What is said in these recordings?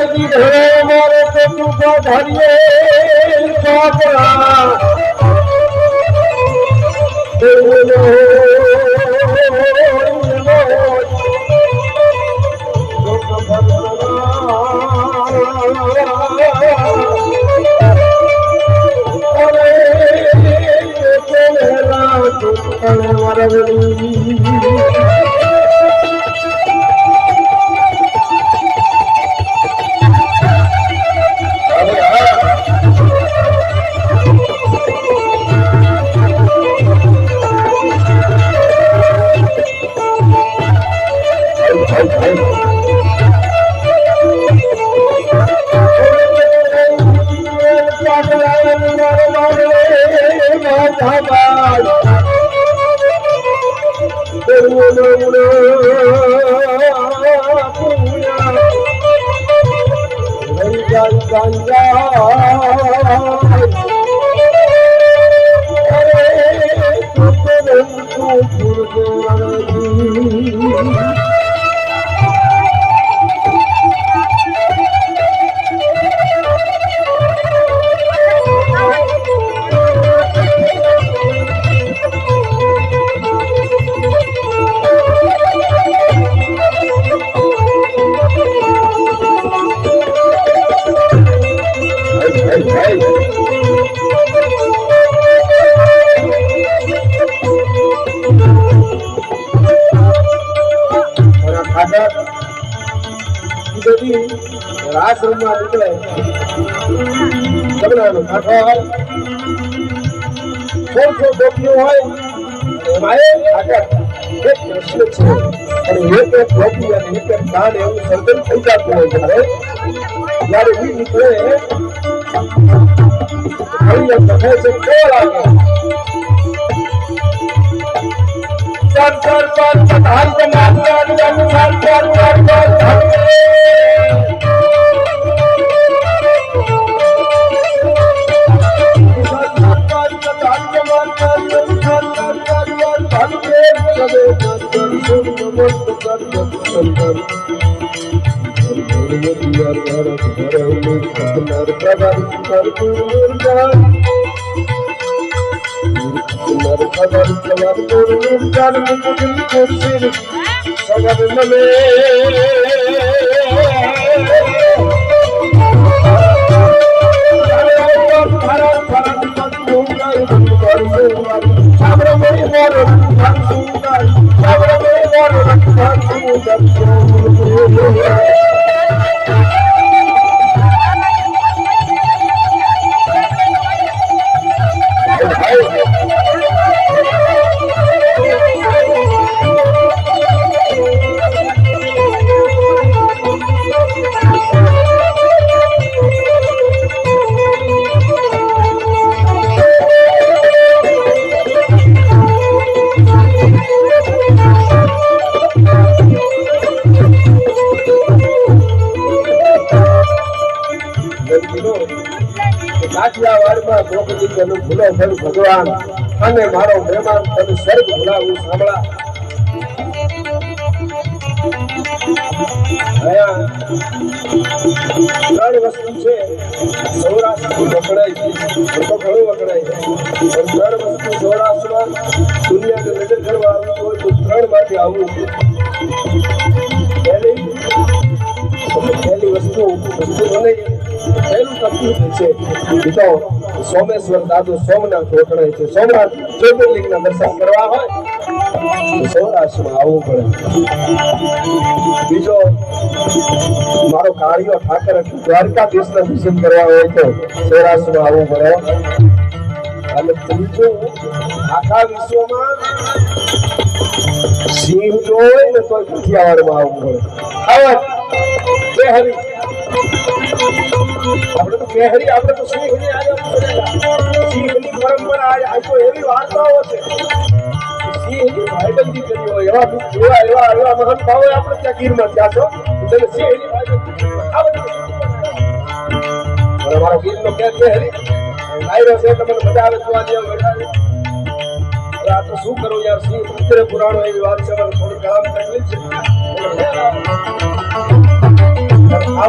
दी ढेरे मारे तो तू को धरिए पापड़ा बोलो रास रमवा निकले जबनानो काठो હોય કોઠો ડોક્યો હોય એમાં આગળ એક પ્રશ્ન છે અને એક ડોક્યો અને એક દાન એવું સર્જન થઈ જતું હોય જ્યારે ઈ નીકળે અહીંયા કહે છે કોળ આવે સર પર પધારી જમાત જન સર પર ભગવાન અને મારો મહેમાન તને સ્વર્ગ ભૂલાવું સાંભળા ત્રણ વસ્તુ છે સૌરાષ્ટ્ર વખણાય તો ઘણું વખણાય પણ ત્રણ વસ્તુ સૌરાષ્ટ્રમાં દુનિયાને નજર કરવા આવી હોય તો ત્રણ માંથી આવવું પહેલી વસ્તુ મને પહેલું તકલીફ છે એ તો સોમેશ્વર દાદુ સોમનાથ વખણાય છે સોમનાથ જ્યોતિર્લિંગના દર્શન કરવા હોય તો સૌરાષ્ટ્રમાં આવવું પડે બીજો મારો કાળિયો ઠાકર દ્વારકાધીશના દર્શન કરવા હોય તો સૌરાષ્ટ્રમાં આવવું પડે અને ત્રીજું આખા વિશ્વમાં સિંહ જોઈ ને તો કાઠિયાવાડમાં આવવું પડે કેહરી આપણે તો કેહરી આપણે તો સિંહની આજે સિંહની પરંપરા આ તો એવી વાર્તાઓ છે સિંહની ભાઈબંધી કરી હોય એવા મહાન ભાવો આપણે ત્યાં ગીરમાં ત્યાં છો એટલે સિંહની ભાઈબંધી આ બધી મારો ગીરનો કેહરી આયરો છે તમને મજા આવે જોવા જેવા બેઠા આ તો શું કરું યાર સિંહ મંત્ર પુરાણો એવી વાત છે મને થોડું કામ તકલીફ છે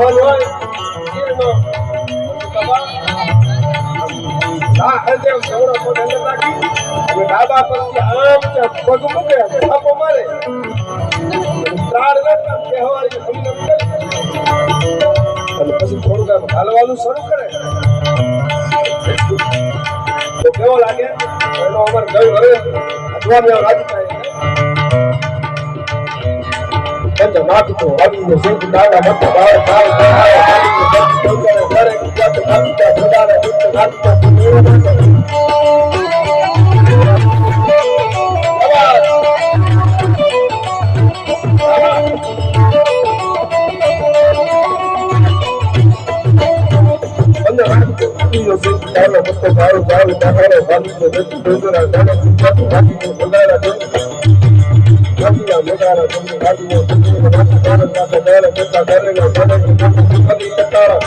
આવા હોય હા હરદેવ સૌરો પગ અંદર રાખી અને ડાબા પગથી આમ પગ મૂકે થાપો મારે ત્રાડ લટકામ કહેવાય તમને અને પછી થોડુંક આમ હાલવાનું શરૂ કરે તો કેવો લાગે એનો અમાર ગયું હવે અજવાને રાજી થાય કંજા માટી તો આવી ને સેજ દાડા મત બાળ બાળ કરે જાત કાપતા જોડાને દુટ કાપતા Yo sé que habla mucho claro, claro, claro, cuando te tengo la gana, cuando te volar a ti. Casi la volar a ti, casi yo te tengo la gana, casi la gana, que está carne la gana, que está casi la cara.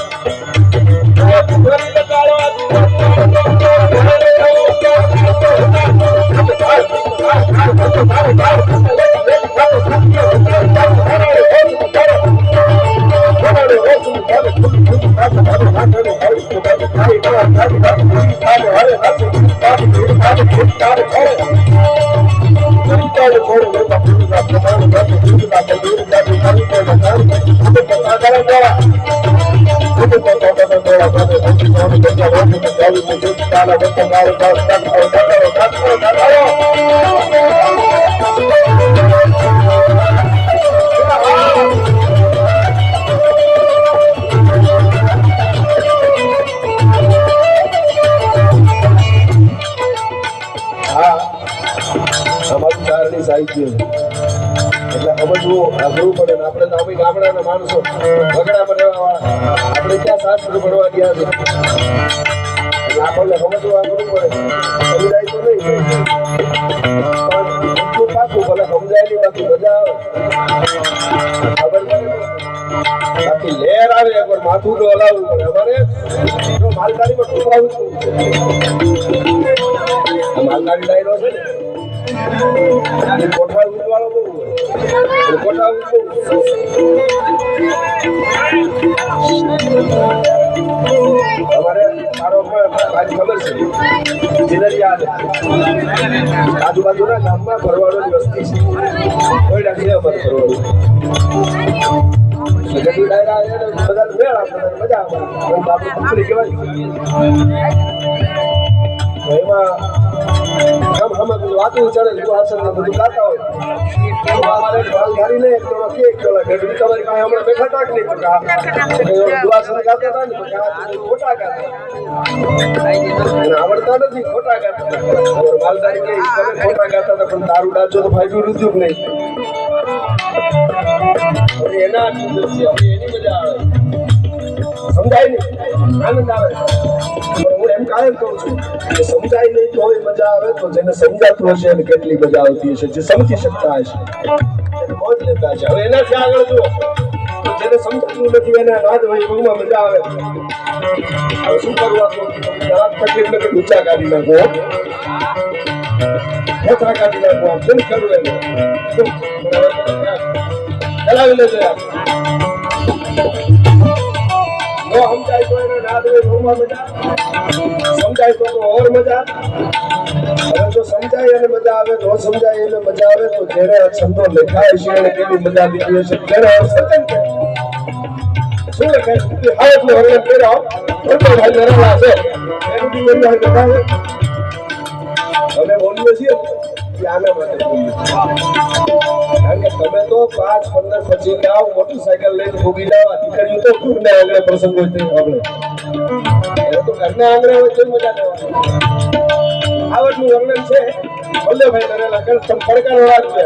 એટલે સમજવું અઘરું પડે ને આપણે તો અમે ગામડાના માણસો વગડામાં રહેવાવાળા આપણે ક્યાં શાસ્ત્ર ભણવા ગયા છે એટલે આપણને સમજવું અઘરું પડે સમજાય તો નહીં પણ એટલું પાકું ભલે સમજાયેલી બાકી મજા આવે ખબર પડે બાકી લહેર આવે એકવાર માથું તો હલાવવું પડે અમારે માલધારીમાં ટૂંકાવું માલધારી ડાયરો છે ને કોઠા ઉડવાળો બહુ કોઠા અમારે મારો મારી ખબર છે જીનરિયા આજુબાજુના ગામમાં ભરવાડોની વસ્તી છે કોઈ રાખી અમારે ભરવાડું ગઢી ડાયરા બધા મેળ આપણે મજા આવે આપણે કહેવાય એમાં વાતું ચડે આસન બધું ગાતા હોય અમારે માલધારી ને એક ટોળો કે એક ટોળા ગઢવી તમારી પાસે હમણાં બેઠા હતા કે નહીં દુઆસન ગાતા હતા ને ખોટા ગાતા આવડતા નથી ખોટા ગાતા માલધારી કે ખોટા ગાતા હતા પણ દારૂ ડાચો તો ફાયદો રૂદ્યું નહીં એના એની મજા આવે સમજાય નહીં આનંદ આવે હું એમ કાયમ કહું છું કે સમજાય નહીં તો મજા આવે તો જેને સમજાતું હશે એને કેટલી મજા આવતી હશે જે સમજી શકતા હશે એને મોજ લેતા હશે હવે એનાથી આગળ જુઓ જેને સમજાતું નથી એના નાદ હોય બહુમાં મજા આવે હવે શું કરવાનું જરાક તકલીફ નથી ઊંચા કાઢી નાખો હેઠા કાઢી નાખો આમ કેમ કરવું એને ચલાવી લેજો યાર નો સમજાય તો એને નાદ હોય બહુમાં મજા સમજાય તો ઓર મજા હવે જો સમજાય એને મજા આવે ન સમજાય એને મજા આવે તો જેને છંદો લખાય છે એને કેવી મજા લીધી હશે જેને સર્જન કરે શું લખાય કે હાથનો વર્ણન કર્યો તો ભાઈ નરલા છે એનું બી વર્ણન બતાવે અમે બોલીએ છીએ કે આના માટે બોલીએ કારણ કે તમે તો 5-15 પછી આવ મોટરસાયકલ લઈને ભૂગી જાવ દીકરીઓ તો ઘરને આંગણે પ્રસંગ હોય તે આપણે તો ઘરના આંગણે હોય તો મજા લેવાની આવડનું વર્ણન છે ભલે ભાઈ નરેલા કર તમ પડકારો રાખજે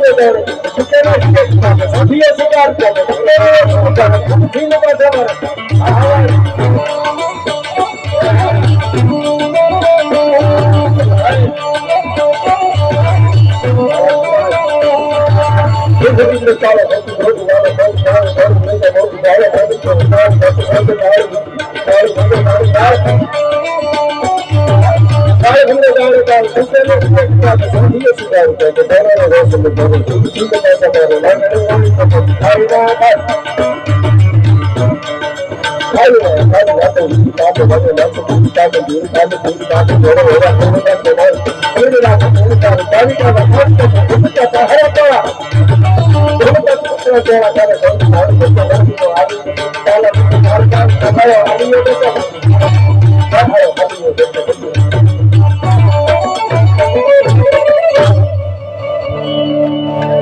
ભીંગો દાડો સુકેનો સાધીએ શિકાર કરે ભીંગો પાછા મારે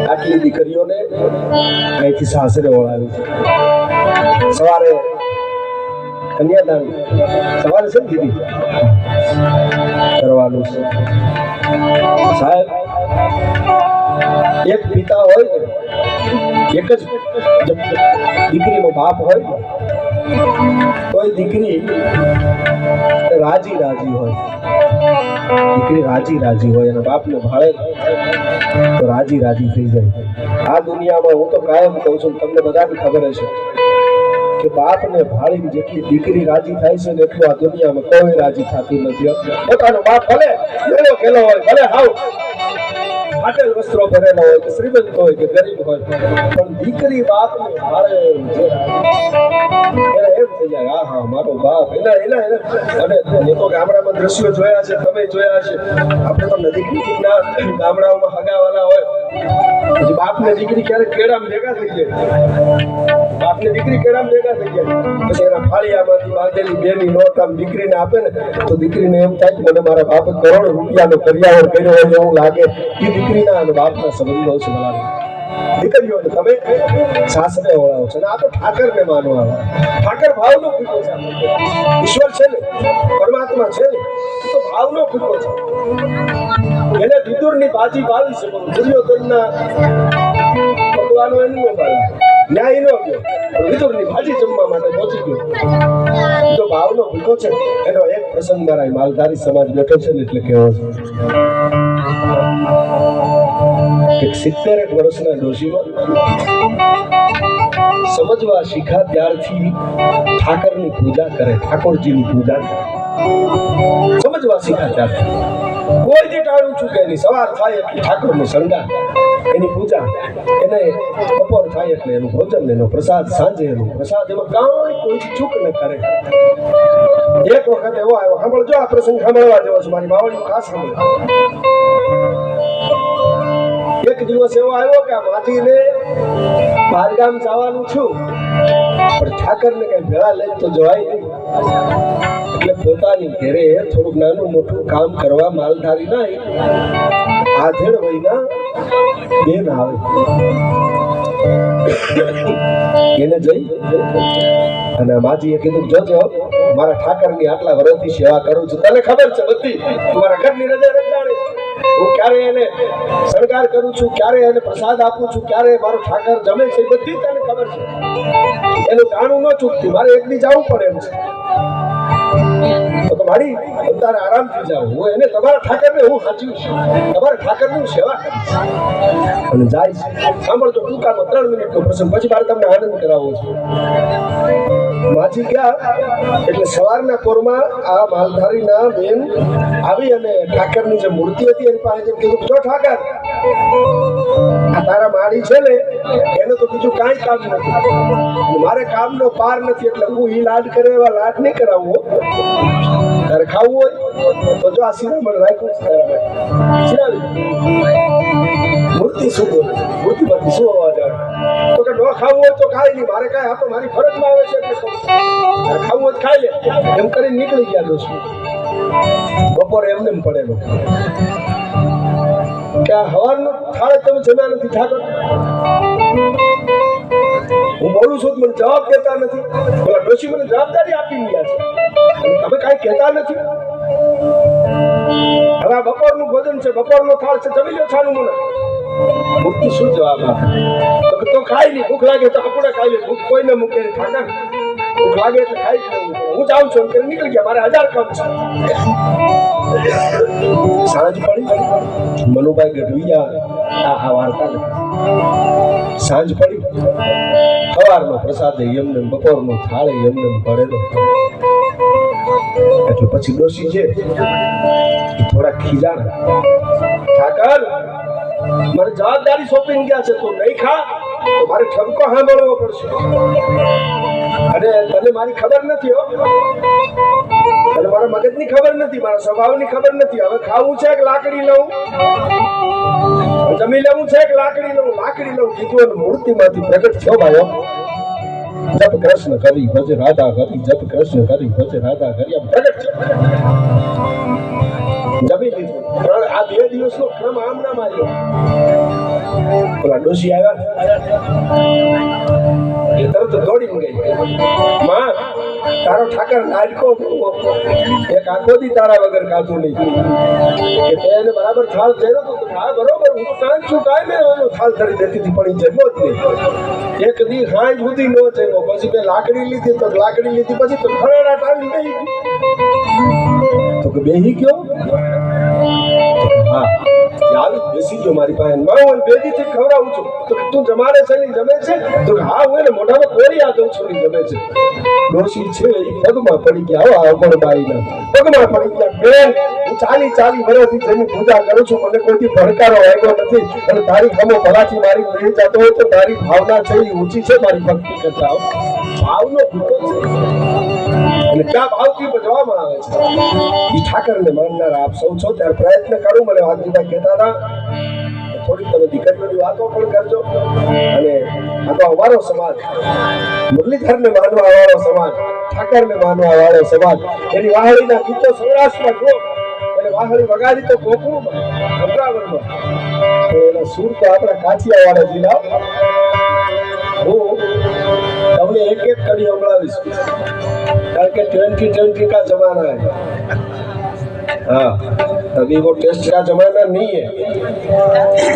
આટલી દીકરીઓને અહીંથી સાસરે ઓળાવી છે. સવારે કન્યાદાન સવારે છે ને દીદી કરવાનું છે સાહેબ. એક પિતા હોય ને, એક જ દીકરીનો બાપ હોય ને, તોય દીકરી રાજી હોય. દીકરી રાજી હોય અને બાપને ભાળે તો રાજી થઈ જાય. આ દુનિયામાં હું તો કાયમ કહું છું, તમને બધાને ખબર હશે કે બાપને ભાળીને જેટલી દીકરી રાજી થાય છે ને એટલું આ દુનિયામાં કોઈ રાજી થતું નથી. પોતાનો બાપ ભલે એનો ખેલો હોય, ભલે હાવ ફાટેલ વસ્ત્રો પહેરેલા હોય કે શ્રીમંત હોય કે ગરીબ હોય, પણ દીકરી બાપને ભાળે એમ થઈ જાય હા મારો બાપ. અને એ તો ગામડામાં દ્રશ્યો જોયા છે, તમે જોયા છે. આપણે તો નજીકના ગામડાઓમાં હગાવાલા હોય, પછી બાપને દીકરી ક્યારેક કેળામાં ભેગા થઈ જાય, પછી એના ફાળિયામાંથી બાંધેલી બેની નોટ આમ દીકરીને આપે ને તો દીકરીને એમ થાય કે મને મારા બાપે કરોડ રૂપિયાનો કરિયાવર કર્યો હોય એવું લાગે. એ દીકરીના અને બાપના સંબંધો છે. દીકરીઓને તમે સાસરે ઓળાવો છો, અને આ તો ઠાકરને માનવા આવે. ઠાકર ભાવનો ભૂકો છે. ઈશ્વર છે ને, પરમાત્મા છે ને, તો ભાવનો ભૂકો છે. એને વિદુરની બાજી બાવી છે, દુર્યોધનના ભગવાનો એનું બાવી ન્યાય નો ગયો, વિદુરની ભાજી જમવા માટે પહોંચી ગયો. તો ભાવનો ભૂકો છે. એનો એક પ્રસંગ મારા માલધારી સમાજ બેઠો છે ને એટલે કેવો છે. 70 વર્ષના ડોશીમાં સમજવા શીખા ત્યારથી ઠાકરની પૂજા કરે, ઠાકોરજીની પૂજા સમજવા શીખા ત્યારથી કોઈ દી ટાળું ચૂકે નહીં. સવાર થાય એટલે ઠાકોરનો શણગાર, એની પૂજા, એને બપોર થાય એટલે એનું ભોજન, એનો પ્રસાદ, સાંજે એનો પ્રસાદ, એમાં કાંઈ કોઈ ચૂક ન કરે. એક વખત એવો આવ્યો, સાંભળજો આ પ્રસંગ સાંભળવા જેવો છે, મારી માવડી ખાસ સાંભળો. એક દિવસ એવો આવ્યો કે આ માજીને બહારગામ જવાનું છું, પણ ઠાકરને કઈ ભેળા લઈ તો જવાય નહીં. એટલે પોતાની ઘરે થોડુંક નાનું મોટું કામ કરવા માલધારી નહીં આધેડ વયના બેન આવે, એને જઈ અને માજીએ કીધું જોજો મારા ઠાકરની આટલા વર્ષથી સેવા કરું છું, તને ખબર છે બધી, મારા ઘરની રજા રજાડે, હું ક્યારે એને શણગાર કરું છું, ક્યારે એને પ્રસાદ આપું છું, ક્યારે મારો ઠાકર જમે છે, બધી તને ખબર છે. એનું જાણું ન ચૂકતું, મારે એક દી જવું પડે એમ છે. તો મારી તારે આરામથી જાઓ, હું એને તમારા ઠાકરને હું સાચવીશ, તમારા ઠાકરની હું સેવા કરીશ. અને જાય છે. સાંભળજો ટૂંકામાં 3 મિનિટનો પ્રસંગ, પછી મારે તમને આનંદ કરાવવો છે. માજી ગયા એટલે સવારના પોરમાં આ માલધારીના બેન આવી અને ઠાકરની જે મૂર્તિ હતી એની પાસે કીધું, જો ઠાકર આ તારા માળી છે ને એને તો બીજું કાંઈ કામ નથી, મારે કામનો પાર નથી, એટલે હું ઈ લાડ કરે એવા લાડ નહીં કરાવવો. તારે ખાવું હોય તો જો આ શિરામણ રાખ્યું મૂર્તિ શું બોલે, મૂર્તિમાંથી શું અવાજ આવે? તો કે ન ખાવું હોય તો ખાઈ નહીં, મારે કાંઈ, આ તો મારી ફરજમાં આવે છે એટલે ખાવું હોય ખાઈ લે એમ કરીને નીકળી ગયા દોસ્તો. બપોરે એમને પડેલો કે આ હવાનો થાળે તમે જમ્યા નથી ઠાકર, હું બોલું છું મને જવાબ દેતા નથી, બોલા ડોશી મને જવાબદારી આપી ગયા છે, તમે કાંઈ કહેતા નથી. હવે બપોરનું ભોજન છે, બપોરનો થાળ છે, જમી લો છાનું મુના. મૂર્તિ શું જવાબ આપે? તો ખાઈ લી, ભૂખ લાગે તો આપણે ખાઈ લે, ભૂખ કોઈને મૂકે નહીં. ઠાકર ભૂખ લાગે એટલે ખાઈ જ લેવું. હું જાઉં છું કે નીકળી ગયા, મારે 1000 કામ છે. સાંજ પડી, મનુભાઈ ગઢવિયા આ વાર્તા સાંજ પડી, સવારનો પ્રસાદ એમને, બપોરનો થાળ એમને ભરેલો. એટલે પછી ડોશી છે થોડા ખીજાણા, ઠાકર મારે જવાબદારી સોંપીને ગયા છે, તું નહીં ખા તો મારે ઠપકો સાંભળવો પડશે. અને તને મારી ખબર નથી હો, અને મારા મગજની ખબર નથી, મારા સ્વભાવની ખબર નથી. હવે ખાવું છે કે લાકડી લઉં, જમી લેવું છે કે લાકડી લઉં? લાકડી લઉં કીધું અને મૂર્તિમાંથી પ્રગટ થયો ભાઈઓ. જપ કૃષ્ણ કરી ભજ રાધા કરી, જપ કૃષ્ણ કરી ભજ રાધા કરી, આમ પ્રગટ થયો. જમી લીધું. આ 2 દિવસનો ક્રમ આમ ના માર્યો. પેલા ડોશી આવ્યા, એ તરત દોડીને ગઈ, માં તારો ઠાકર નાડકો એક આખો દી તારા વગર ખાતું નહીં. કે તે એને બરાબર થાળ કર્યો તો હા બરોબર, હું તો કાંઈ છું કાંઈ મેં થાળ ધરી દેતી હતી, પણ એ જમ્યો જ નહીં. એક દી હાંજ સુધી ન જમ્યો. પછી મેં લાકડી લીધી, તો લાકડી લીધી પછી તો ફરાડા ટાળી બેહી ગયો. તો કે બેહી ગયો? હા આવી બેસી ગયો મારી પાસે. હું 2 દીથી ખવડાવું છું. તો તું જમાડે છે ને જમે છે? તો હા હું એને મોઢામાં કોરી આ દઉં છું ને જમે છે. ડોશી છે એ પગમાં પડી ગયા. આવો અમર બાઈના પગમાં પડી ગયા. બેન હું 40 વર્ષથી જેની પૂજા કરું છું, મને કોઈથી ભડકારો આવ્યો નથી. અને તારી સામે ભલાથી મારી મેળ જતો હોય તો તારી ભાવના છે એ ઊંચી છે મારી ભક્તિ કરતા. ભાવનો ભૂતો છે અને ક્યાં ભાવથી બજવામાં આવે છે. એ ઠાકરને માનનાર આપ સૌ છો. ત્યારે પ્રયત્ન કરું. મને વાઘજીભાઈ કહેતા હતા થોડી તમે દીકરીઓની વાતો પણ કરજો. અને આ તો અમારો સમાજ, મુરલીધરને માનવા વાળો સમાજ, ઠાકરને માનવા વાળો સમાજ. એની વાહળીના ગીતો સૌરાષ્ટ્રમાં જો એટલે વાહળી વગાડી તો કોકુમાં અમરાવરમાં, તો એના સૂર તો આપણા કાઠિયાવાડ જિલ્લા. હું તમને એક કડી સંભળાવીશ, કારણ કે 2020 का जमाना है. हाँ अभी वो टेस्ट का जमाना नहीं है.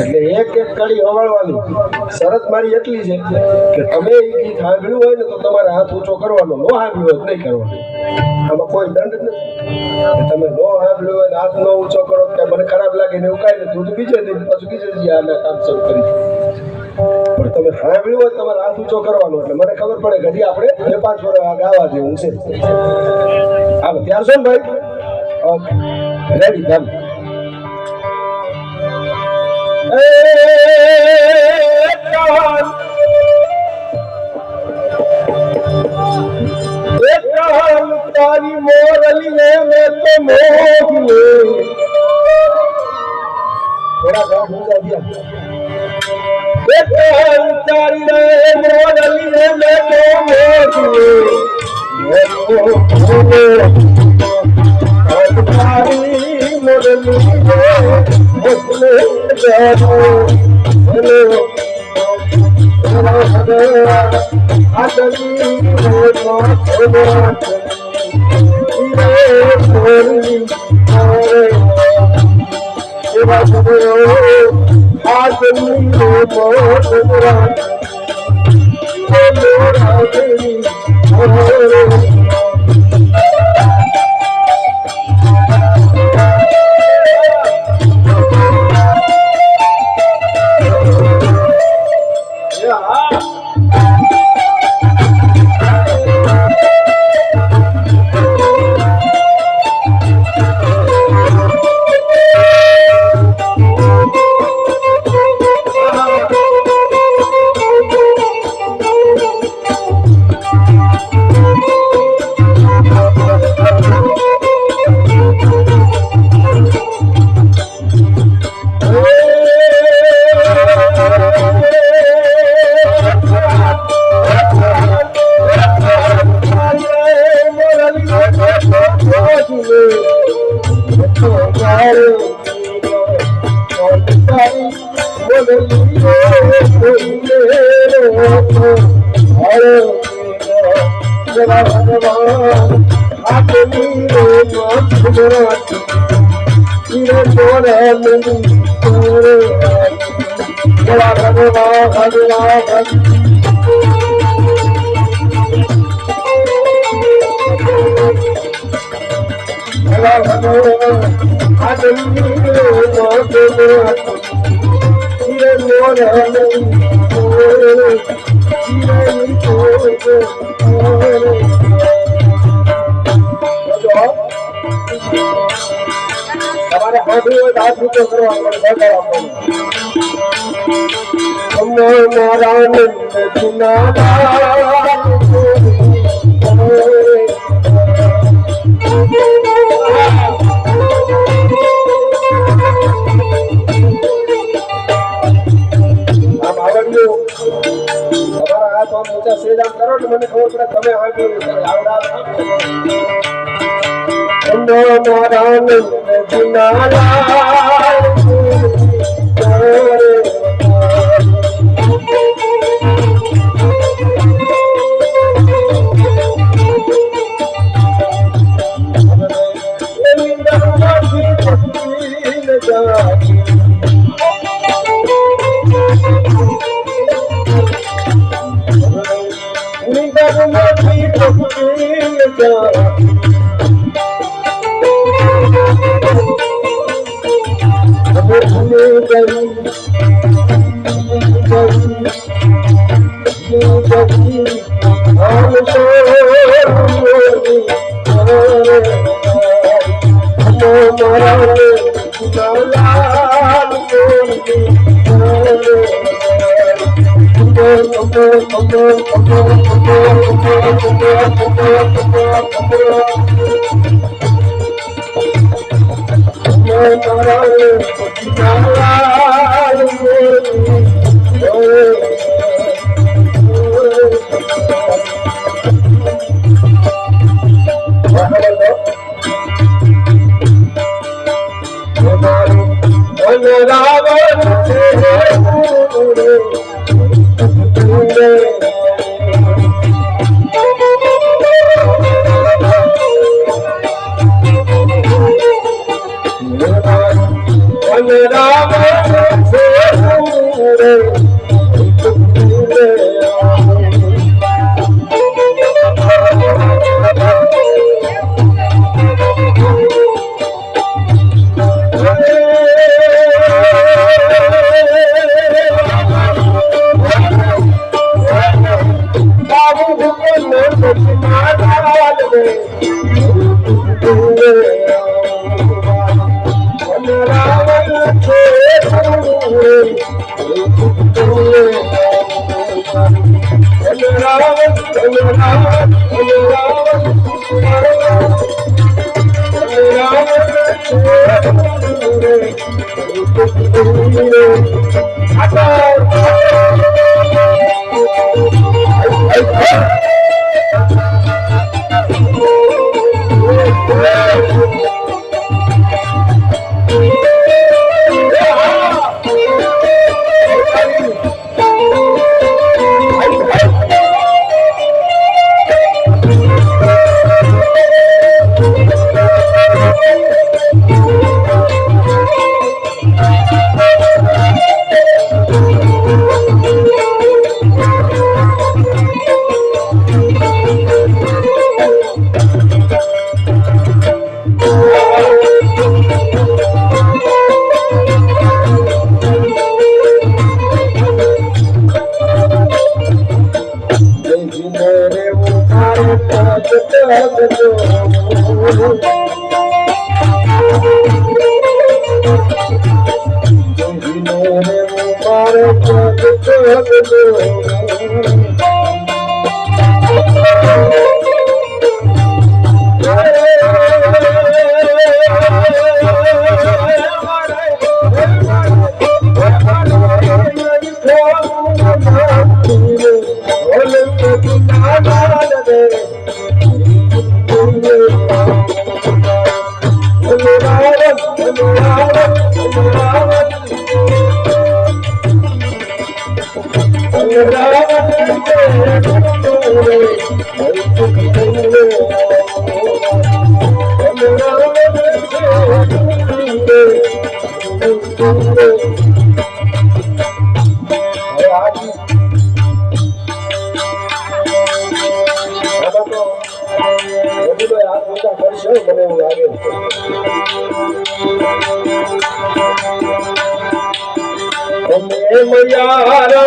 એટલે એક કડી સંભળવાની. શરત મારી એટલી છે કે તમે એ ગીત સાંભળ્યું હોય ને તો તમારે હાથ ઊંચો કરવાનો, ન સાંભળ્યું હોય નહીં કરવાનો. આમાં કોઈ દંડ નથી. તમે ન સાંભળ્યું હોય ને હાથ ન ઊંચો કરો કે મને ખરાબ લાગે ને એવું કાંઈ નથી. હું તો બીજે દિન પછી બીજે દી આના કામ શરૂ કરી. પણ તમે સાંભળ્યું હોય તમારે હાથ ઊંચો કરવાનો. એટલે મને ખબર પડે કે હજી આપણે 2-5 વર્ષ ગાવા જેવું છે. હાલો ત્યાર છો ને ભાઈ? Okay ready done. તારી મોરલી ને મેં તો મોગલે થોડા ગામ સમજા દિયા. તારી રે મોરલી ને મેં તો મોગલે તારી મોરલી મોગલે ભગવાન તમારે હાથું હોય તો હાથ ઊંચો કરવા પડે તમારા હાથ આમ ઊંચા સેજામ કરો ને મને ખબર પડે તમે આવડા હાથ ઊંચા કરશો મને એવું લાગે મૈયા રે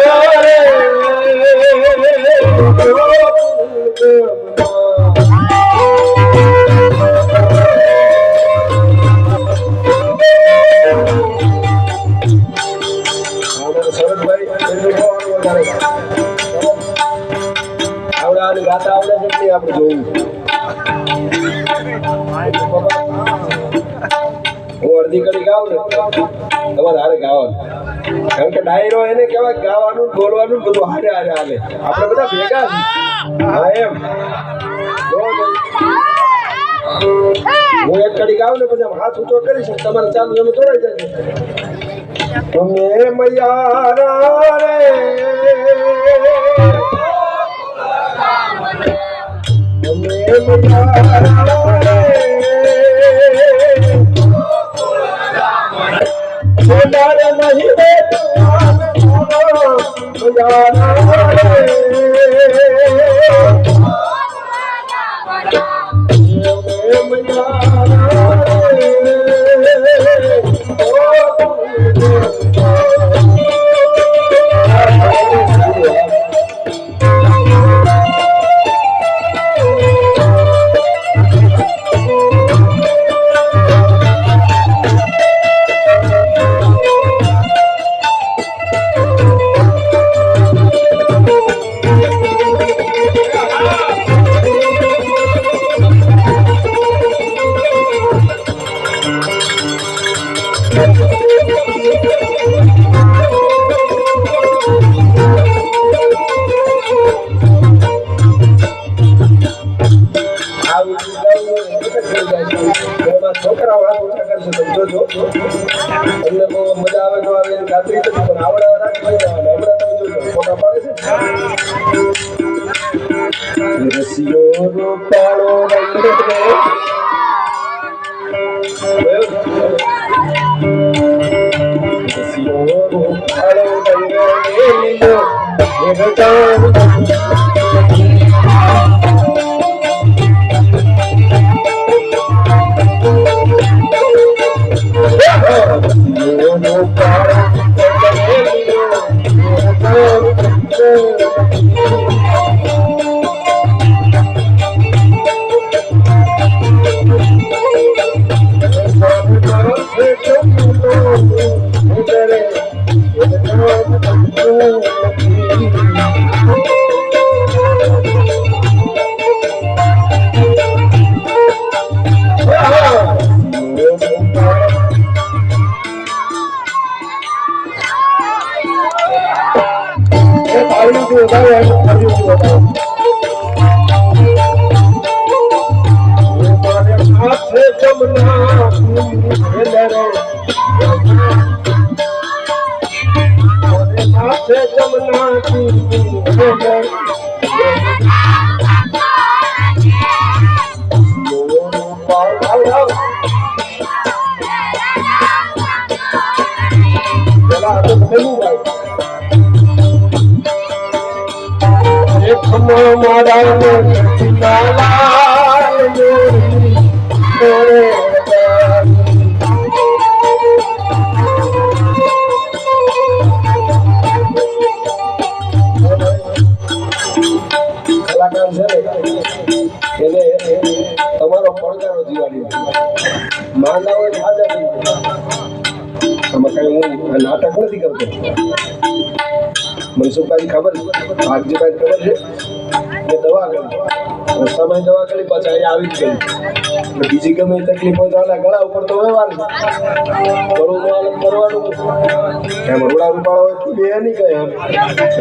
આવડે ગાતા આવડે છે કે આપણે જોયું હું અડધી કડી ગાઉં ને તમારે હારે ગાવાનું કારણ કે ડાયરો એને કહેવાય ગાવાનું બોલવાનું બધું હારે હારે હાલે આપણે બધા ભેગા હા એમ હું એક કડી ગાઉં ને પછી હાથ ઊંચો કરીશ તમારે ચાલુ તમે તોડાઈ જાય તમે મૈયા રે છોકરાઓ હાથ ઊંચા કરશે તમે જોજો તમને બહુ મજા આવે તો આવે એની ખાતરી નથી પણ આવડે રાખી દેવાના હમણાં તમે જોજો ફોટા પાડે છે રસિયો રૂપાળો રસિયો રૂપાળો તમારો પડકારો જીવાડી માંગા હોય હાજર આમાં કઈ હું નાટક નથી કરતો મનસુખભાઈ ખબર ભાગજીભાઈ ખબર છે કે દવા કરી રસ્તામાં દવા કરી પાછા અહીંયા આવી જ ગઈ બીજી ગમે તકલીફ હોય તો ગળા ઉપર તો વ્યવહાર ગળું કરવાનું એમ રૂડા રૂપાળો હોય તો બે નહીં કહે એમ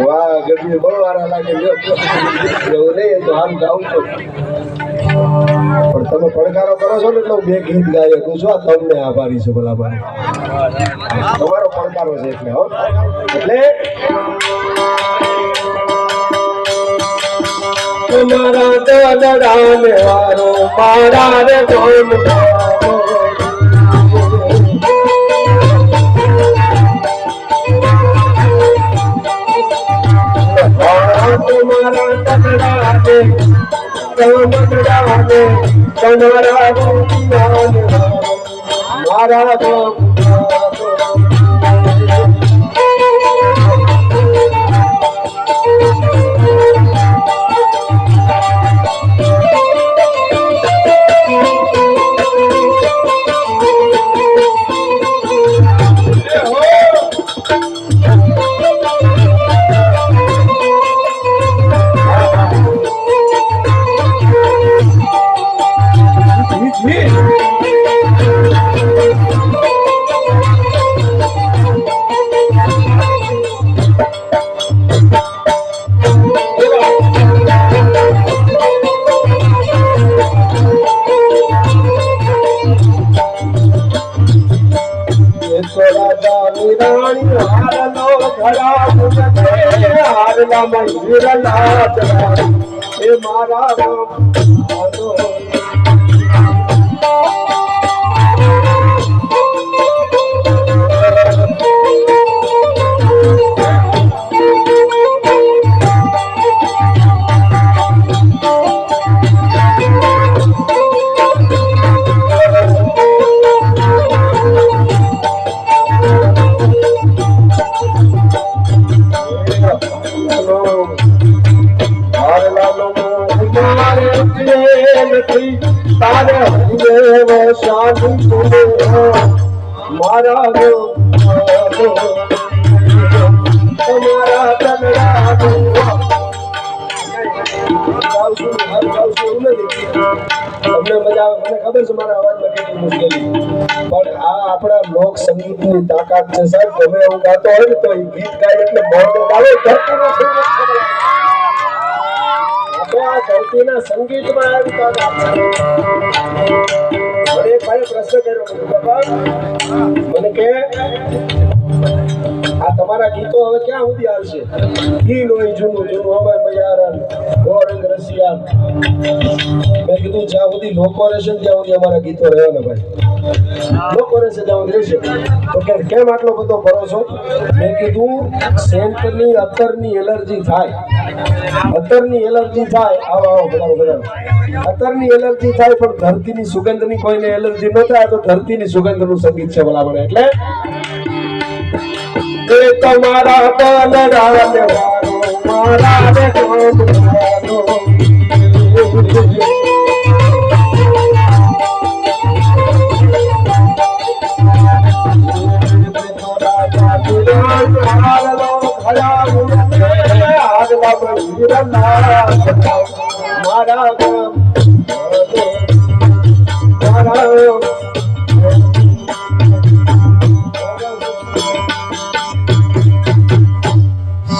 વાહ ગરમી બહુ વાર લાગે એવું નહીં તો હાલ ગાવું તો પણ તમે પડકારો કરો છો ને એટલે હું બે ગીત ગાઈ શકું છું આ તમને આભારી છું ભલા ભાઈ તમારો પડકારો છે એટલે હો એટલે તમારા દાદાને વારો મારા રે ગોમ તમારા દાદાને મંડળાને તમારા ગોપિયાને મારા લોક સંગીતની તાકાત છે સાહેબ. ગમે એવું ગાતો હોય ને તો ગીત ગાય એટલે મોઢ આવે ધરતીના સંગીતમાં આવી તાકાત છે. મને એક ભાઈ પ્રશ્ન કર્યો, બાબા મને કે આ તમારા ગીતો હવે ક્યાં સુધી આવશે? ગીન હોય જૂનું જૂનું અમાર બજાર ગોરંગ રસિયા. મેં કીધું જ્યાં સુધી લોકો રહેશે ત્યાં સુધી અમારા ગીતો રહેવાના ભાઈ. લોકો રહેશે ત્યાં સુધી રહેશે. તો કેમ આટલો બધો ભરોસો? મેં કીધું સેન્ટની અત્તરની એલર્જી થાય, અત્તરની એલર્જી થાય. આવો આવો બરાબર બરાબર. અત્તરની એલર્જી થાય પણ ધરતીની સુગંધની કોઈને એલર્જી ન થાય. તો ધરતીની સુગંધનું સંગીત છે ભલા મને. એટલે તમારા બલરામ મારા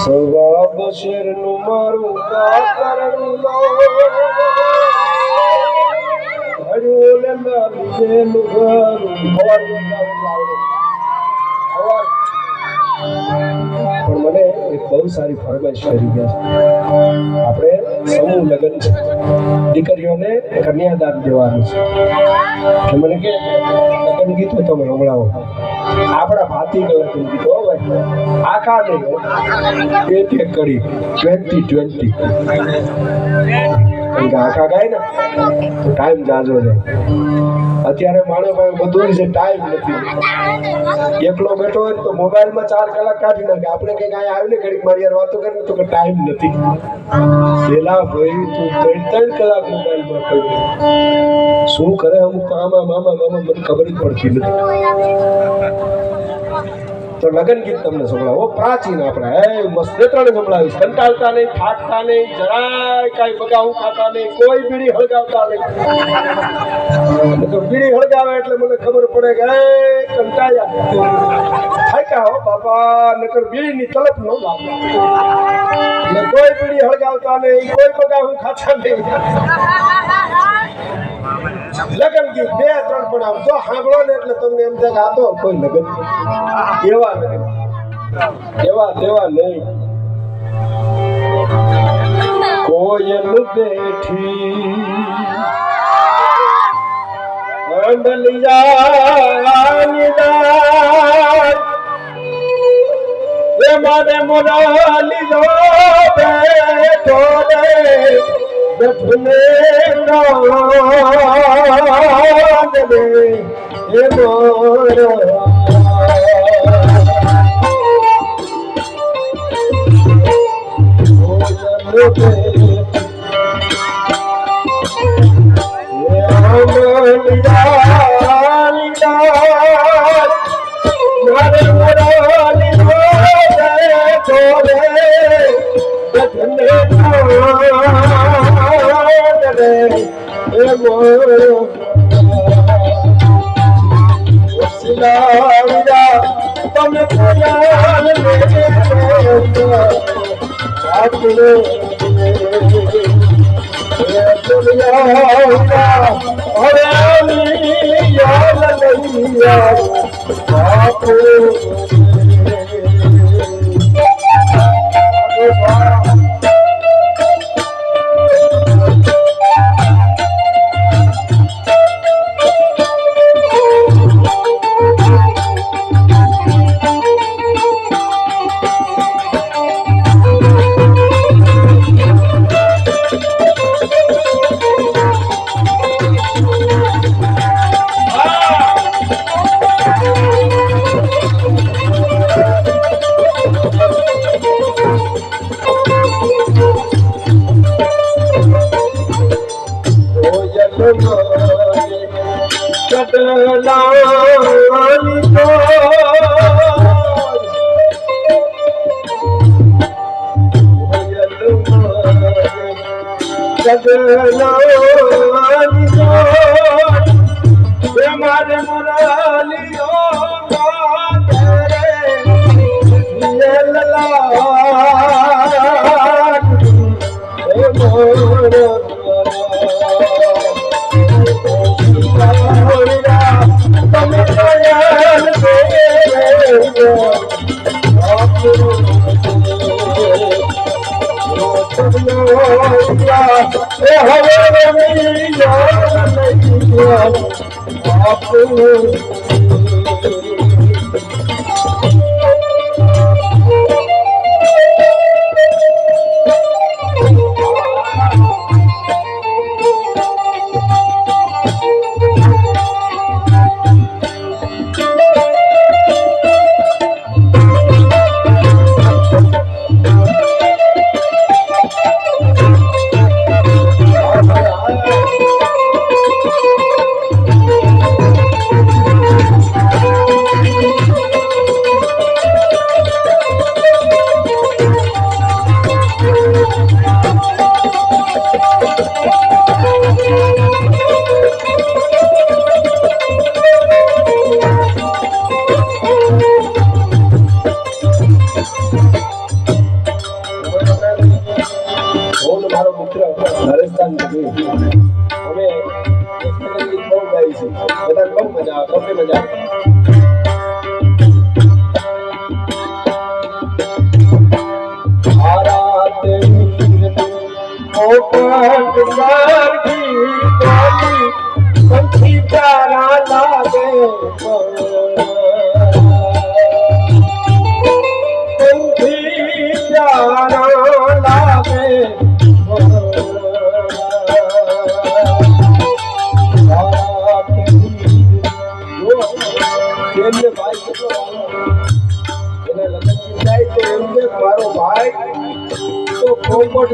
સવાબ શેરનું મારું કાકરનું પણ મને એક બહુ સારી ફરમાઈશ કરી ગયા છે. આપણે સમૂહ લગ્ન છે, દીકરીઓને કન્યાદાન દેવાનું છે. મને કે લગ્ન ગીતો તમે સંભળાવો. આપણા ભાતી લગ્ન ગીતો આખા નહીં, એક એક કરી 20-20 આખા ગાય ને તો ટાઈમ જાજો જાય. અત્યારે માણસ પાસે બધું છે, ટાઈમ નથી. એકલો બેઠો હોય તો મોબાઈલમાં 4 કલાક કાઢી નાખે. આપણે કઈક અહીંયા આવીને ઘડીક મારી યાર વાતો કરીને તો કે ટાઈમ નથી. પેલા ભાઈ તું 3 કલાક મોબાઈલમાં પડ્યો શું કરે? અમુક મામા મામા મામા મને ખબર જ પડતી નથી. તો લગન ગીત તમને સંભળાવો પ્રાચીન આપણા. એ મસ્ત ત્રણે સંભળાવીશ. કંટાળતા નહીં, થાકતા નહીં, જરાય કાંઈ બગાવું ખાતા નહીં, કોઈ બીડી હળગાવતા નહીં. તો બીડી હળગાવે એટલે મને ખબર પડે કે કંટાળ્યા થાક્યા હો બાપા. નકર બીડીની તલપ ન લાગતા. એટલે કોઈ બીડી હળગાવતા નહીં, કોઈ બગાવું ખાતા નહીં. લગન ગીત 2-3 પણ આમ જો સાંભળો ને એટલે તમને એમ થાય કે આ તો કોઈ લગન એવા નહીં, એવા તેવા નહીં. કોયલ બેઠી મારે મોરા લીધો બેઠો રે જઠને નાદ રે હે મોરા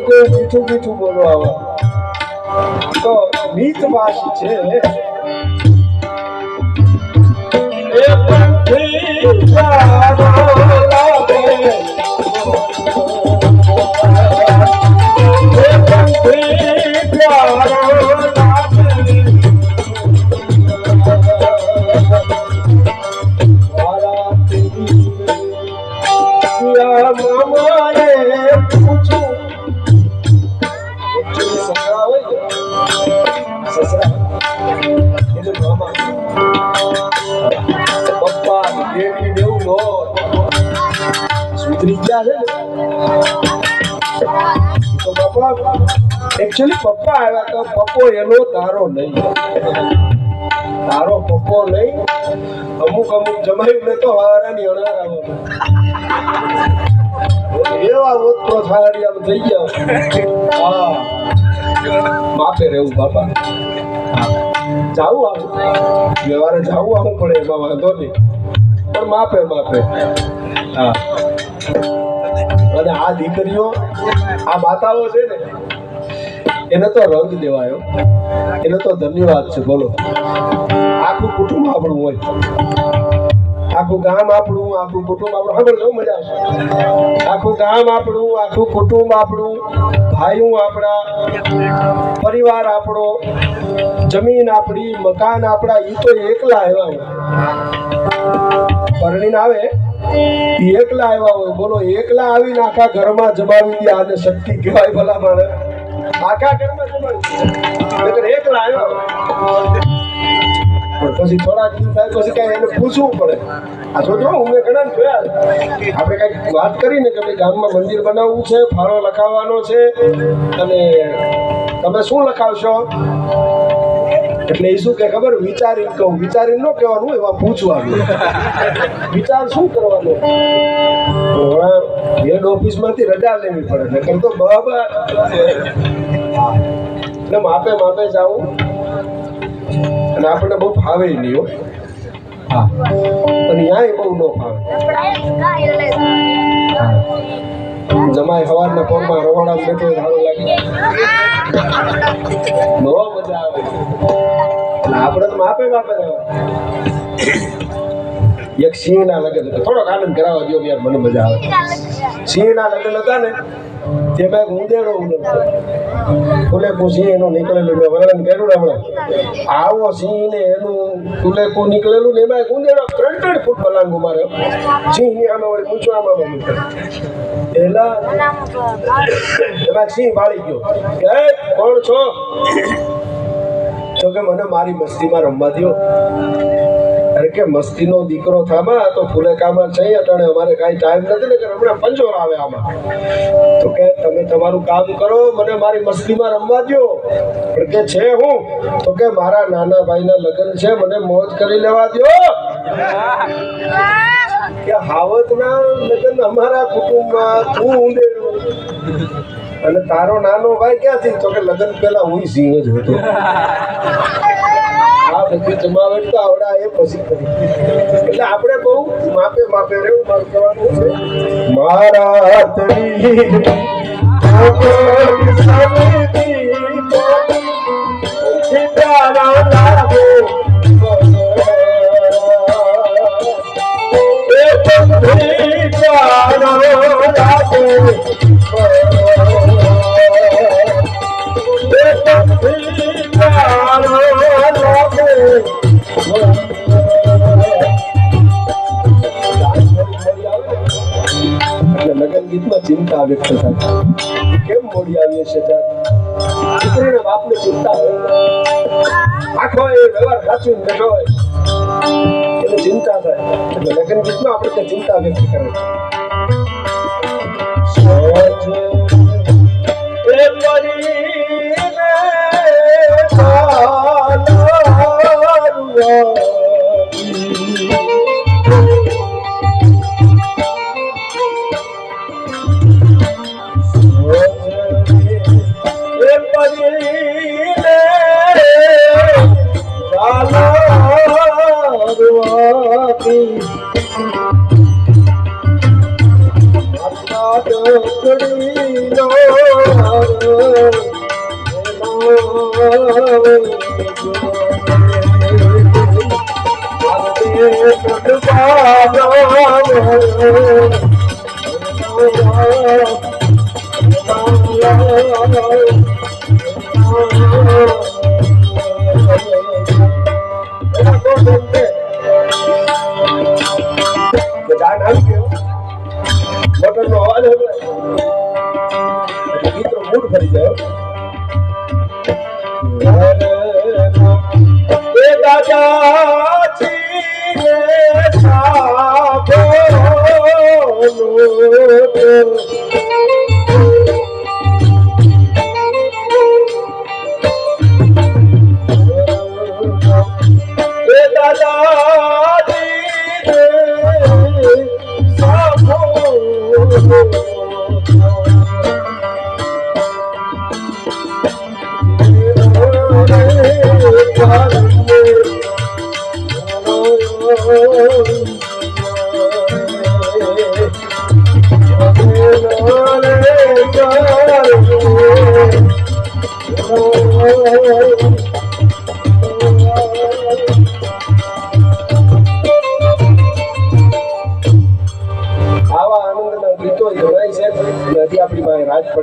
તમે મીઠું મીઠું બોલવા આવે તો મીત ભાષી છે એ પંથી જાનો લાગે એ પંથી જાનો લાગે મારા તેરી યા મામાએ પૂછું એકચ્યુઅલી પપ્પા આવ્યા તો પપ્પો એનો તારો નહીં તારો પપ્પો નહીં અમુક અમુક જમાઈને તો હારાની અણાર આવે એવા ઓતરો થાળી આમ થઈ ગયા હા માપે રહેવું બાપા. જાવું આવું વ્યવહારે જાવું આવું પડે એમાં વાંધો નહીં, પણ માપે માપે. હા, અને આ દીકરીઓ આ માતાઓ છે ને એને તો રંગ દેવાયો, એને તો ધન્યવાદ છે. બોલો, આખું કુટુંબ આપણું હોય, આખું ગામ આપણું, આખું કુટુંબ આપણું. ખબર છે, મજા આવશે. આખું ગામ આપણું, આખું કુટુંબ આપણું, ભાઈઓ આપણા, પરિવાર આપણો, જમીન આપણી, મકાન આપણા. એ તો એકલા આવ્યા હોય, પરણીને આવે એ એકલા આવ્યા હોય. બોલો, એકલા આવીને આખા ઘરમાં જમાવી દે, આને શક્તિ કહેવાય. ભલા માણે આખા ઘરમાં જમાવી એકલા આવ્યા હોય. પણ પછી થોડાક દિવસ થાય પછી કઈ એને પૂછવું પડે. આ તો જો હું ઘણા જોયા, આપણે કઈક વાત કરીને કે ભાઈ ગામમાં મંદિર બનાવવું છે, ફાળો લખાવવાનો છે, અને તમે શું લખાવશો? એટલે એ શું કે ખબર, વિચારી કહું. વિચારી ન કહેવાનું, એમાં પૂછવાનું વિચાર શું કરવાનો. હેડ ઓફિસ માંથી રજા લેવી પડે, નકર તો બરાબર. એટલે માપે માપે જાવું, અને આપણને બહુ ફાવે નહીં હો. હા, અને ન્યાય બહુ ન ફાવે. જમાય સવારના પોરમાં રવાડા બેઠો સારું લાગે, બહુ મજા આવે. એટલે આપણે તો માપે માપે એક સિંહના લગ્ન હતા, થોડોક આનંદ કરાવવા દો યાર, મને મજા આવે. સિંહના લગ્ન હતા ને, તેમાં એક ઉંદેડો ઉડતો, ફુલેકું સિંહ એનું નીકળેલું, મેં વર્ણન કર્યું ને હમણાં. આવો સિંહ ને એનું ફુલેકું નીકળેલું ને એમાં એક ઉંદેડો 3-3 ફૂટ પલાંગો માર્યો. સિંહની આમાં વળી મૂંછવામાં નીકળે. પેલા એમાં સિંહ બાળી ગયો, કે કોણ છો? તો કે મને મારી મસ્તીમાં રમવા દો. અરે કે મસ્તીનો દીકરો થામાં તો ફુલેકામાં છે, અટાણે અમારે કાંઈ ટાઈમ નથી ને, કે હમણાં પંજોર આવે આમાં. તો કે તમે તમારું કામ કરો, મને મારી મસ્તીમાં રમવા દો. પણ કે છે હું? તો કે મારા નાના ભાઈના લગ્ન છે, મને મોજ કરી લેવા દો. કે હાવતના લગ્ન અમારા કુટુંબમાં, તું ઊંડેડું, અને તારો નાનો ભાઈ ક્યાંથી? તો કે લગ્ન પહેલા હું સિંહ જ હતો. આ બધી જમાવટ તો આવડા એ પછી કરી. એટલે આપણે બહુ માપે માપે રહેવું. મારું કહેવાનું છે, મારા લગ્ન ગીતમાં ચિંતા વ્યક્ત થાય. કેમ મોડી આવી હશે? દીકરીના બાપને ચિંતા હોય, આખો એ વ્યવહાર સાચું બેઠો હોય, એને ચિંતા થાય. એટલે લગ્ન ગીતમાં આપણે ત્યાં ચિંતા વ્યક્ત કરે. મોટરનો અવાજ હતો, મિત્રો મૂડ ફરી ગયો.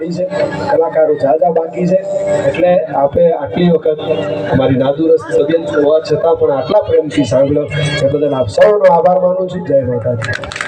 મળી છે, કલાકારો જાજા બાકી છે, એટલે આપે આટલી વખત અમારી નાદુરસ્ત સદયંત્ર હોવા છતાં પણ આટલા પ્રેમથી સાંભળ્યો એ બદલ આપ સૌનો આભાર માનું છું. જય માતાજી.